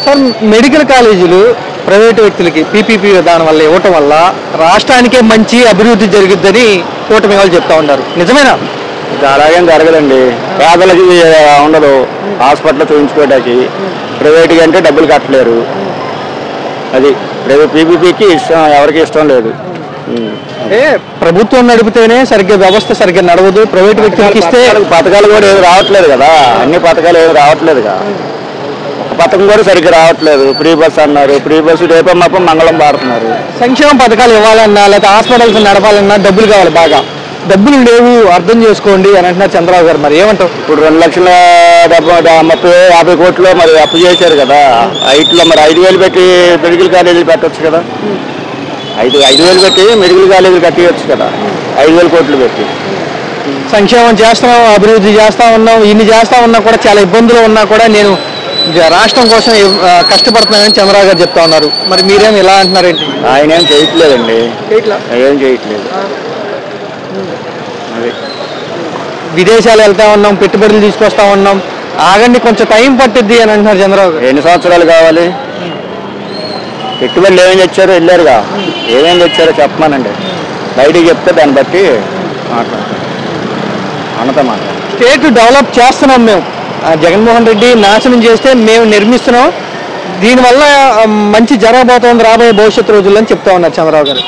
Sir medical కాలేజీలు private వ్యక్తులకి PPP విధానం వల్ల ఇవ్వటం వల్ల రాష్ట్రానికే మంచి అభివృద్ధి జరుగుద్దని కూటమి వాళ్ళు చెప్తా ఉన్నారు, నిజమేనా? అలాగేం జరగదండి. పేదలకి ఉండదు హాస్పిటల్ చూపించుకోవడానికి. ప్రైవేట్గా అంటే డబ్బులు కట్టలేరు. అది పీపీపీకి ఇష్టం, ఎవరికి ఇష్టం లేదు. అంటే ప్రభుత్వం నడిపితేనే సరిగ్గా వ్యవస్థ సరిగ్గా నడవదు, ప్రైవేట్ వ్యక్తులకి ఇస్తే పథకాలు కూడా ఏమి రావట్లేదు కదా. అన్ని పథకాలు ఏమి రావట్లేదుగా. ఒక పథకం కూడా సరిగ్గా రావట్లేదు. ఫ్రీ బస్ అన్నారు, ఫ్రీ బస్సు రేపమ్మప్ప మంగళం పాడుతున్నారు. సంక్షేమ పథకాలు ఇవ్వాలన్నా లేకపోతే హాస్పిటల్స్ నడపాలన్నా డబ్బులు కావాలి, బాగా డబ్బులు లేవు అర్థం చేసుకోండి అని అంటున్నారు చంద్రబాబు గారు. మరి ఏమంటారు? ఇప్పుడు 2,30,50 కోట్లు మరి అప్పు చేశారు కదా. ఐట్లో మరి 5,000 పెట్టి మెడికల్ కాలేజీలు పెట్టవచ్చు కదా. 5,000 పెట్టి మెడికల్ కాలేజీలు కట్టేయచ్చు కదా. 5,000 కోట్లు పెట్టి సంక్షేమం చేస్తున్నాం, అభివృద్ధి చేస్తా ఉన్నాం, ఇన్ని చేస్తా ఉన్నా కూడా చాలా ఇబ్బందులు ఉన్నా కూడా నేను రాష్ట్రం కోసం కష్టపడుతున్నానని చంద్రబాబు గారు చెప్తా ఉన్నారు. మరి మీరేం ఇలా అంటున్నారేంటి? ఆయన ఏం చేయట్లేదండి, ఏం చేయట్లేదు. విదేశాలు వెళ్తా ఉన్నాం, పెట్టుబడులు తీసుకొస్తా ఉన్నాం, ఆగండి కొంచెం టైం పట్టుద్ది అని అంటున్నారు చంద్రబాబు గారు. ఎన్ని సంవత్సరాలు కావాలి? పెట్టుబడులు ఏమేమి తెచ్చారో వెళ్ళారుగా, ఏమేమి తెచ్చారో చెప్పమానండి. బయటికి చెప్తే దాన్ని బట్టి అన్నమాట. స్టేట్ డెవలప్ చేస్తున్నాం మేము, జగన్మోహన్ రెడ్డి నాశనం చేస్తే మేము నిర్మిస్తున్నాం, దీనివల్ల మంచి జరగబోతోంది రాబోయే భవిష్యత్తు రోజుల్లో అని చెప్తా ఉన్నారు చంద్రబాబు గారు.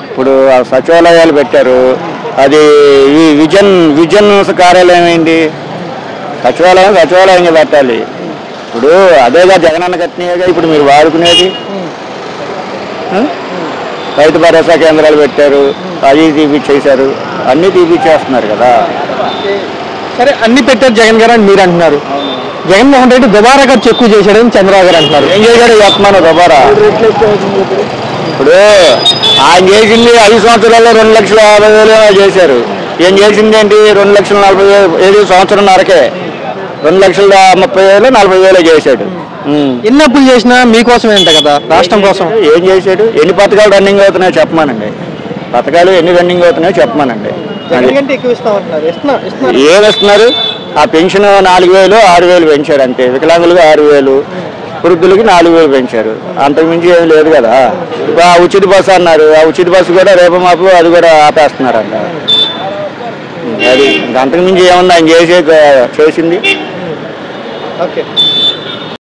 ఇప్పుడు సచివాలయాలు పెట్టారు, అది ఈ విజన్ కార్యాలయం ఏంటి? సచివాలయంగా పెట్టాలి. ఇప్పుడు అదేగా జగనన్న కట్టినగా ఇప్పుడు మీరు వాడుకునేది. రైతు భరోసా కేంద్రాలు పెట్టారు, అది తీపిచ్చేశారు, అన్నీ తీపిచ్చేస్తున్నారు కదా. సరే అన్ని పెట్టారు జగన్ గారు అని మీరు అంటున్నారు. జగన్మోహన్ రెడ్డి దుబారా ఖర్చు ఎక్కువ చేశాడని చంద్రబాబు గారు అంటున్నారు. ఏం చేశాడో చెప్పమను దుబారా. ఇప్పుడు ఆయన చేసింది 5 సంవత్సరాల్లో 2,50,000 చేశారు. ఏం చేసింది ఏంటి? 2,40,000 సంవత్సరంన్నరకే 2,30,000 40,000 చేశాడు. ఎన్ని అప్పులు చేసినా మీకోసం ఏంట కదా, రాష్ట్రం కోసం. ఏం చేశాడు? ఎన్ని పథకాలు రన్నింగ్ అవుతున్నాయో చెప్పమానండి. పథకాలు ఎన్ని రన్నింగ్ అవుతున్నాయో చెప్పమానండి. ఏమి ఇస్తున్నారు? ఆ పెన్షన్ 4,000 6,000 పెంచారు అంతే. వికలాంగులకు 6,000, వృద్ధులకి 4,000 పెంచారు. అంతకుమించి ఏమి లేదు కదా. ఆ ఉచిత బస్సు అన్నారు, ఆ ఉచిత బస్సు కూడా రేపు మాపు అది కూడా ఆపేస్తున్నారంట. అది అంతకుమించి ఏమన్నా ఆయన చేసింది. ఓకే.